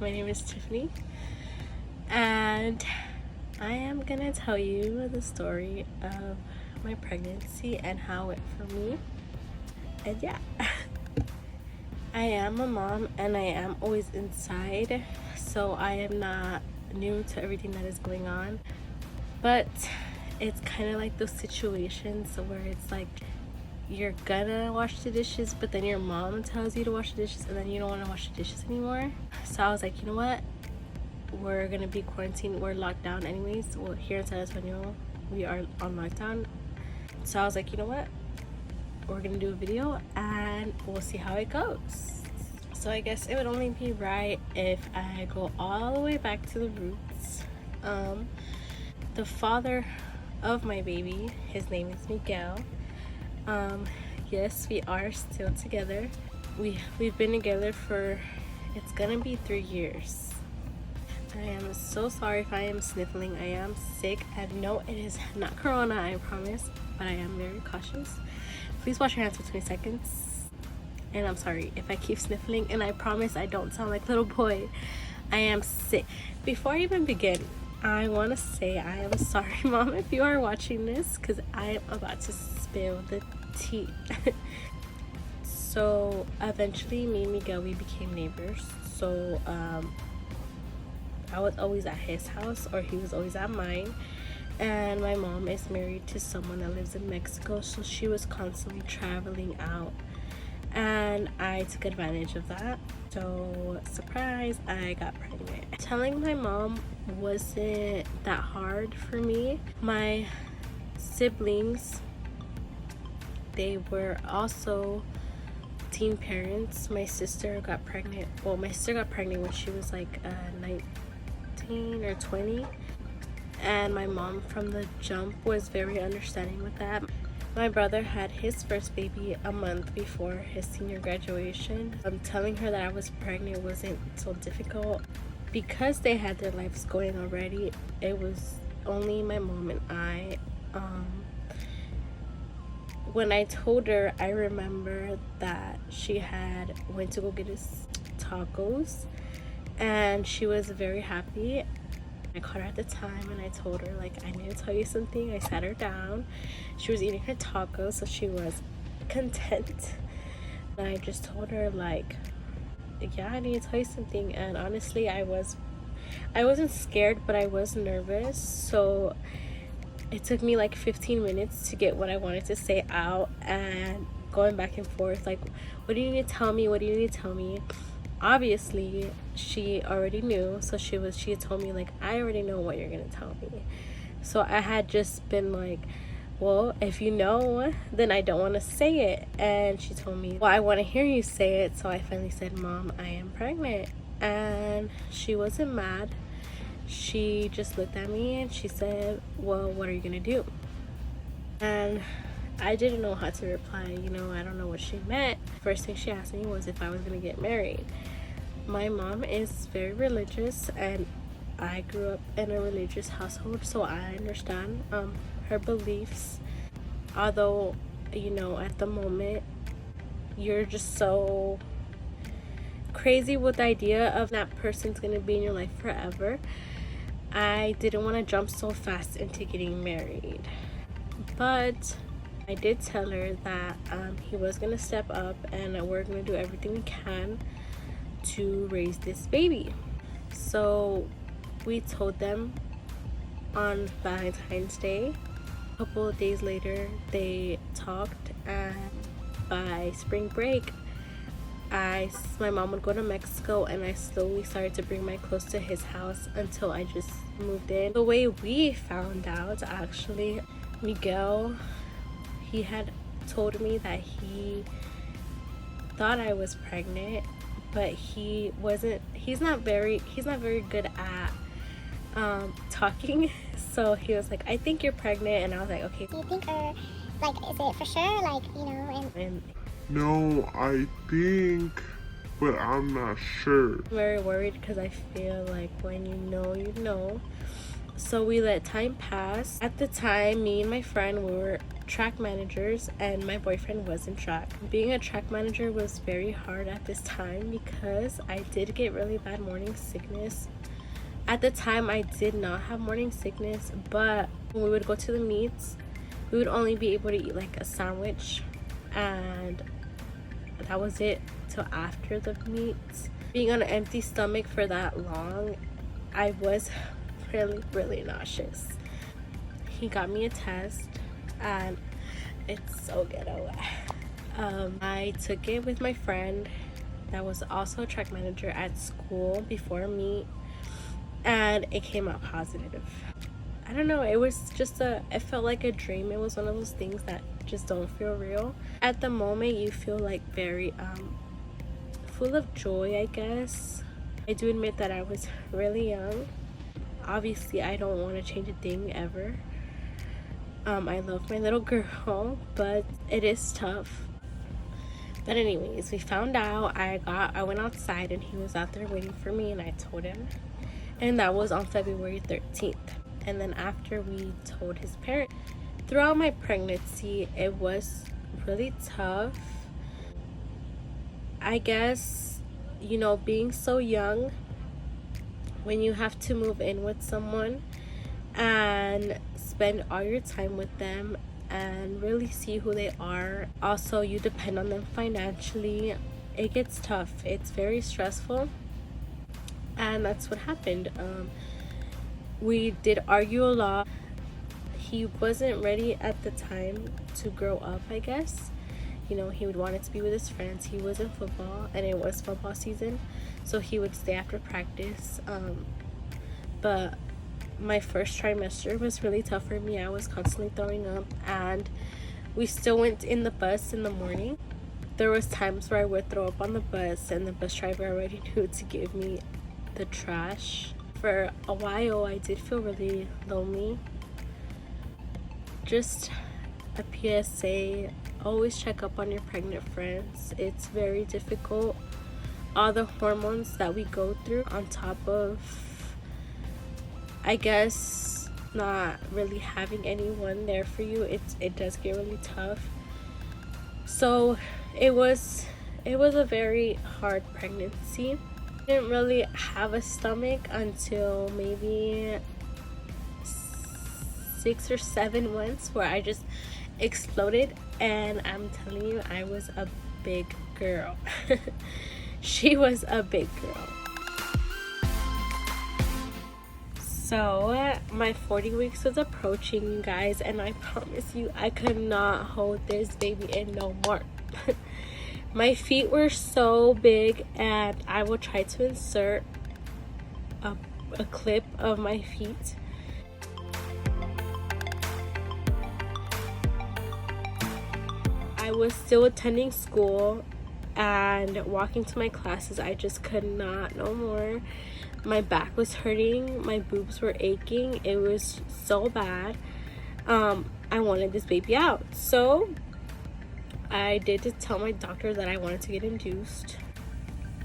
My name is Tiffany, and I am gonna tell you the story of my pregnancy and how it went for me. And yeah, I am a mom and I am always inside, so I am not new to everything that is going on. But it's kind of like those situations where it's like you're gonna wash the dishes, but then your mom tells you to wash the dishes and then you don't want to wash the dishes anymore. So I was like, you know what, we're gonna be quarantined, we're locked down anyways. Well, here in San Antonio we are on lockdown, so I was like, you know what, we're gonna do a video and we'll see how it goes. So I guess it would only be right if I go all the way back to the roots. The father of my baby, his name is Miguel. Yes, we are still together. We've been together for, it's gonna be 3 years. I am so sorry if I am sniffling. I am sick, and no, it is not corona, I promise, but I am very cautious. Please wash your hands for 20 seconds. And I'm sorry if I keep sniffling, and I promise I don't sound like little boy. I am sick. Before I even begin, I want to say I am sorry, Mom, if you are watching this, because I am about to spill the tea. So eventually me and Miguel, we became neighbors. So I was always at his house or he was always at mine. And my mom is married to someone that lives in Mexico, so she was constantly traveling out, and I took advantage of that. So surprise, I got pregnant. Telling my mom wasn't that hard for me. My siblings, they were also teen parents. My sister got pregnant, well, my sister got pregnant when she was like 19 or 20, and my mom from the jump was very understanding with that. My brother had his first baby a month before his senior graduation. Telling her that I was pregnant wasn't so difficult because they had their lives going already. It was only my mom and I. When I told her, I remember that she had went to go get us tacos, and she was very happy. I called her at the time and I told her, like, I need to tell you something. I sat her down. She was eating her tacos, so she was content. And I just told her, like, yeah, I need to tell you something. And honestly, I wasn't scared, but I was nervous. So it took me like 15 minutes to get what I wanted to say out, and going back and forth, like, what do you need to tell me? What do you need to tell me? Obviously she already knew, so she had told me, like, I already know what you're gonna tell me. So I had just been like, well, if you know, then I don't want to say it. And she told me, well, I want to hear you say it. So I finally said, Mom, I am pregnant. And she wasn't mad. She just looked at me and she said, well, what are you gonna do? And I didn't know how to reply. I don't know what she meant. First thing she asked me was if I was gonna get married. My mom is very religious, and I grew up in a religious household, so I understand her beliefs. Although, at the moment, you're just so crazy with the idea of that person's gonna be in your life forever. I didn't want to jump so fast into getting married, but I did tell her that he was gonna step up and we're gonna do everything we can to raise this baby. So we told them on Valentine's Day. A couple of days later they talked, and by spring break my mom would go to Mexico, and I slowly started to bring my clothes to his house until I just moved in. The way we found out, actually, Miguel, he had told me that he thought I was pregnant, but he's not very good at talking. So he was like, I think you're pregnant, and I was like, okay. Do you think, like, is it for sure, like, And no, I think, but I'm not sure. I'm very worried because I feel like when you know, you know. So we let time pass. At the time, me and my friend, we were track managers, and my boyfriend was in track. Being a track manager was very hard at this time because I did get really bad morning sickness. At the time, I did not have morning sickness, but when we would go to the meets, we would only be able to eat like a sandwich, and that was it till after the meets. Being on an empty stomach for that long, I was really nauseous. He got me a test, and it's so ghetto. I took it with my friend that was also a track manager at school before me, and it came out positive. I don't know, it was just it felt like a dream. It was one of those things that just don't feel real. At the moment, you feel like very full of joy, I guess. I do admit that I was really young. Obviously, I don't want to change a thing ever. I love my little girl, but it is tough. But anyways, we found out. I went outside and he was out there waiting for me, and I told him. And that was on February 13th. And then after we told his parents, throughout my pregnancy, it was really tough. I guess, you know, being so young, when you have to move in with someone and spend all your time with them and really see who they are. Also, you depend on them financially. It gets tough. It's very stressful. And that's what happened. We did argue a lot. He wasn't ready at the time to grow up, I guess. You know, he would want it to be with his friends. He was in football, and it was football season, so he would stay after practice. But my first trimester was really tough for me. I was constantly throwing up, and we still went in the bus in the morning. There was times where I would throw up on the bus, and the bus driver already knew to give me the trash. For a while, I did feel really lonely. Just a PSA, always check up on your pregnant friends. It's very difficult. All the hormones that we go through, on top of, I guess, not really having anyone there for you, it does get really tough. So it was a very hard pregnancy. I didn't really have a stomach until maybe 6 or 7 months, where I just exploded, and I'm telling you, I was a big girl. She was a big girl. So my 40 weeks was approaching, you guys, and I promise you, I could not hold this baby in no more. My feet were so big, and I will try to insert a clip of my feet. I was still attending school and walking to my classes. I just could not no more. My back was hurting, my boobs were aching. It was so bad. I wanted this baby out, so I did tell my doctor that I wanted to get induced.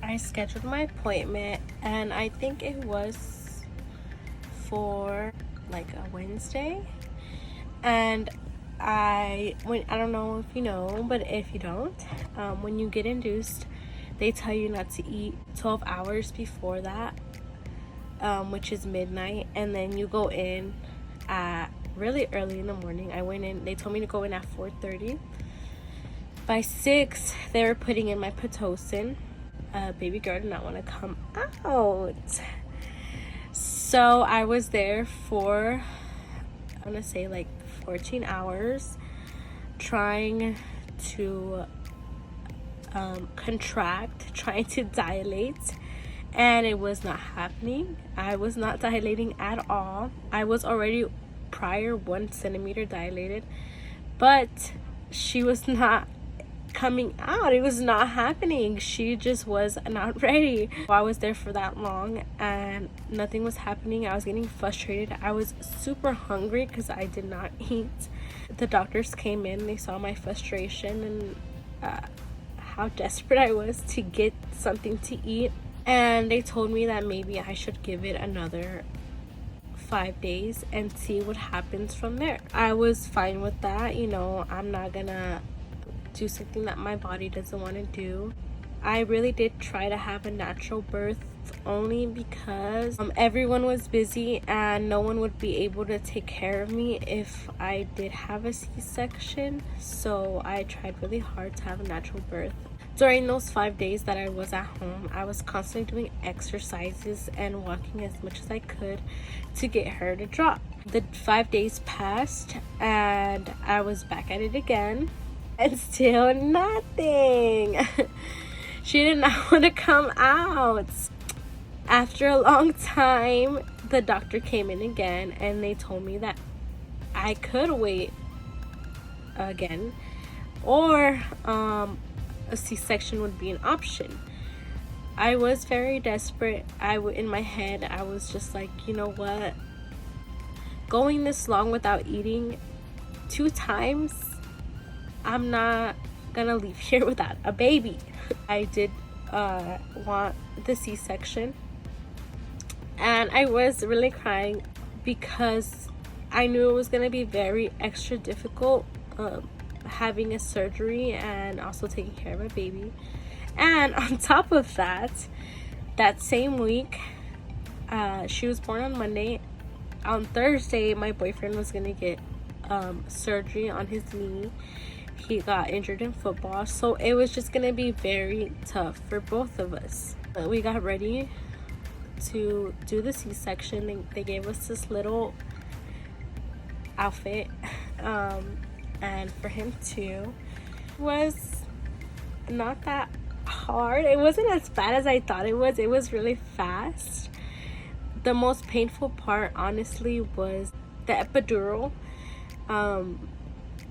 I scheduled my appointment, and I think it was for like a Wednesday. And I don't know if you know, but if you don't, when you get induced, they tell you not to eat 12 hours before that, which is midnight, and then you go in at really early in the morning. I went in, they told me to go in at 4:30. By 6, they were putting in my Pitocin. Baby girl did not want to come out, so I was there for, I want to say like 14 hours trying to contract, trying to dilate, and it was not happening. I was not dilating at all. I was already prior 1 centimeter dilated, but she was not coming out. It was not happening. She just was not ready. I was there for that long and nothing was happening. I was getting frustrated. I was super hungry because I did not eat. The doctors came in, they saw my frustration and how desperate I was to get something to eat, and they told me that maybe I should give it another 5 days and see what happens from there. I was fine with that. You know, I'm not gonna do something that my body doesn't want to do. I really did try to have a natural birth only because everyone was busy and no one would be able to take care of me if I did have a C-section. So I tried really hard to have a natural birth. During those 5 days that I was at home, I was constantly doing exercises and walking as much as I could to get her to drop. The 5 days passed and I was back at it again and still nothing. She did not want to come out. After a long time, the doctor came in again and they told me that I could wait again, or a C-section would be an option. I was very desperate. In my head, I was just like, you know what? Going this long without eating 2 times, I'm not gonna leave here without a baby. I did want the C-section, and I was really crying because I knew it was gonna be very extra difficult having a surgery and also taking care of a baby. And on top of that, that same week, she was born on Monday. On Thursday, my boyfriend was gonna get surgery on his knee. He got injured in football, so it was just gonna be very tough for both of us. We got ready to do the C-section. They gave us this little outfit, and for him too. It was not that hard. It wasn't as bad as I thought it was. It was really fast. The most painful part, honestly, was the epidural.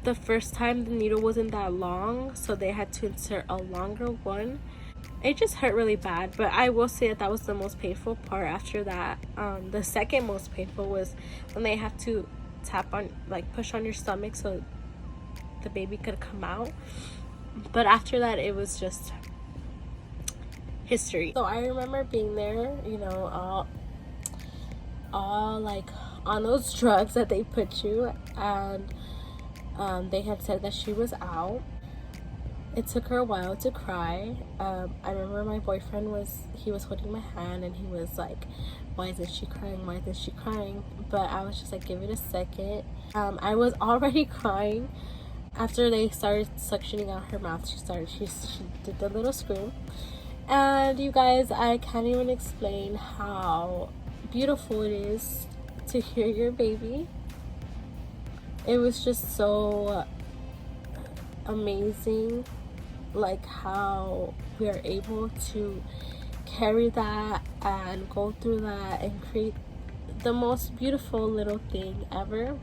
The first time the needle wasn't that long, so they had to insert a longer one. It just hurt really bad, but I will say that was the most painful part. After that, the second most painful was when they have to tap on, like push on your stomach so the baby could come out. But after that, it was just history. So I remember being there, you know, all like on those drugs that they put you, and they had said that she was out. It took her a while to cry. I remember my boyfriend was holding my hand and he was like, why isn't she crying? Why isn't she crying? But I was just like, give it a second. I was already crying. After they started suctioning out her mouth, she did the little scream. And you guys, I can't even explain how beautiful it is to hear your baby. It was just so amazing, like how we are able to carry that and go through that and create the most beautiful little thing ever.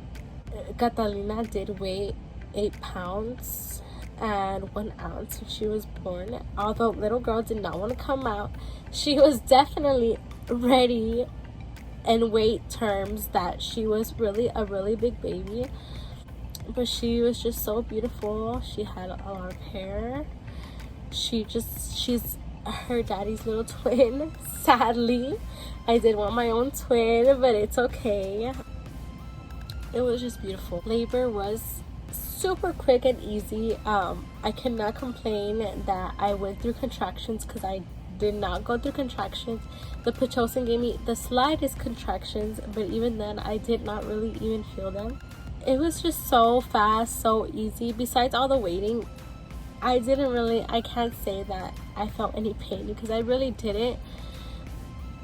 Catalina did weigh 8 pounds and 1 ounce when she was born. Although little girl did not want to come out, she was definitely ready in weight terms that she was really a really big baby. But she was just so beautiful. She had a lot of hair. She's her daddy's little twin. Sadly, I did want my own twin, but it's okay. It was just beautiful. Labor was super quick and easy. I cannot complain that I went through contractions, because I did not go through contractions. The Pitocin gave me the slightest contractions, but even then I did not really even feel them. It was just so fast, so easy. Besides all the waiting, I can't say that I felt any pain, because I really didn't.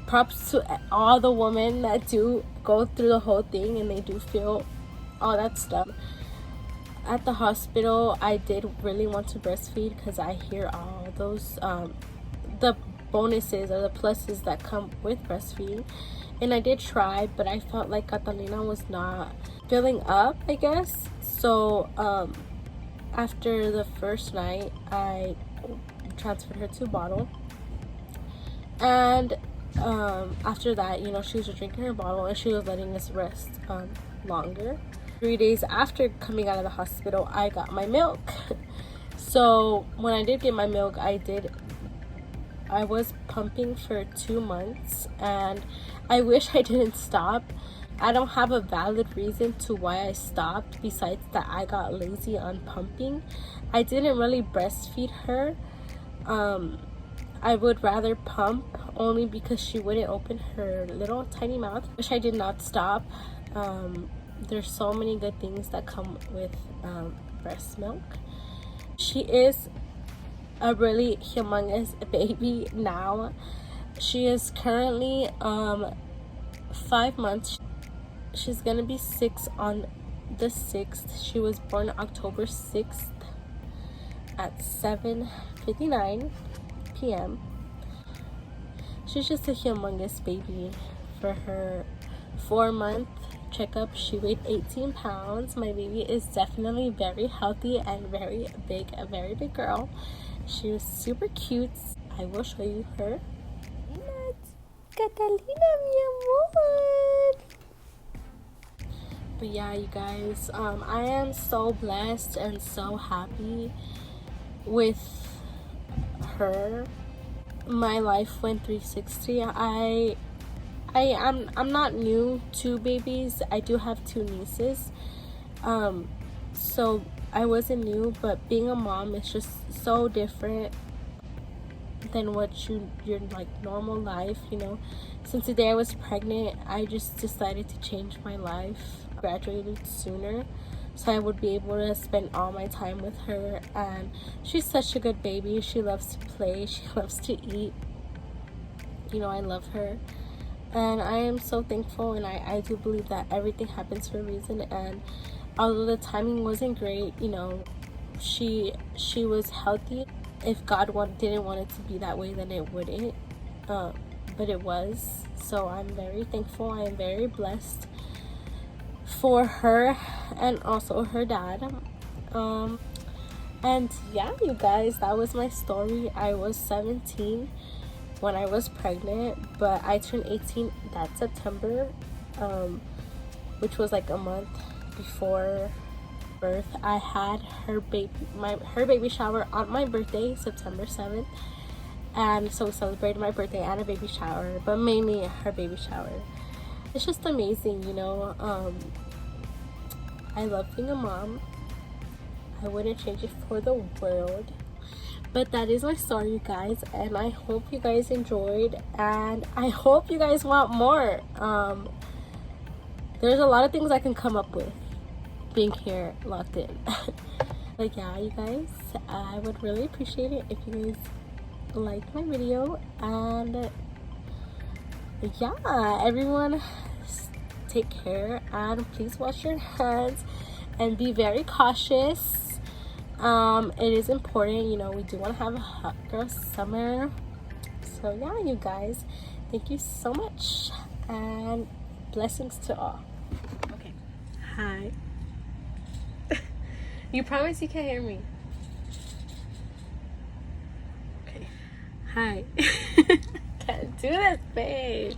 Props to all the women that do go through the whole thing and they do feel all that stuff. At the hospital, I did really want to breastfeed, because I hear all those the bonuses or the pluses that come with breastfeeding, and I did try, but I felt like Catalina was not filling up, I guess. So after the first night, I transferred her to a bottle, and after that, you know, she was just drinking her bottle and she was letting us rest longer. 3 days after coming out of the hospital, I got my milk. So when I did get my milk, I was pumping for 2 months, and I wish I didn't stop. I don't have a valid reason to why I stopped besides that I got lazy on pumping. I didn't really breastfeed her. I would rather pump only because she wouldn't open her little tiny mouth. Wish I did not stop. There's so many good things that come with breast milk. She is a really humongous baby now. She is currently 5 months. She's gonna be 6 on the 6th. She was born October 6th at 7:59 p.m. She's just a humongous baby. For her 4-month checkup, she weighed 18 pounds. My baby is definitely very healthy and very big, a very big girl. She was super cute. I will show you her. Catalina, mi amor. But yeah, you guys, I am so blessed and so happy with her. My life went 360. I'm not new to babies. I do have 2 nieces, so I wasn't new, but being a mom is just so different than what your like normal life, you know. Since the day I was pregnant, I just decided to change my life. Graduated sooner so I would be able to spend all my time with her, and she's such a good baby. She loves to play, she loves to eat, you know. I love her, and I am so thankful, and I do believe that everything happens for a reason. And although the timing wasn't great, you know, she was healthy. If God didn't want it to be that way, then it wouldn't, but it was. So I'm very thankful. I am very blessed for her and also her dad. And yeah, you guys, that was my story. I was 17 when I was pregnant, but I turned 18 that September, which was like a month before birth. I had her baby shower on my birthday, September 7th, and so we celebrated my birthday and a baby shower, but mainly her baby shower. It's just amazing, you know. I love being a mom. I wouldn't change it for the world. But that is my story, you guys, and I hope you guys enjoyed, and I hope you guys want more. There's a lot of things I can come up with being here locked in. But yeah, you guys, I would really appreciate it if you guys liked my video. And yeah, everyone, take care and please wash your hands and be very cautious. It is important, you know, we do want to have a hot girl summer. So yeah, you guys, thank you so much and blessings to all. Okay, hi. You promise you can't hear me? Okay, hi. Can't do this, babe.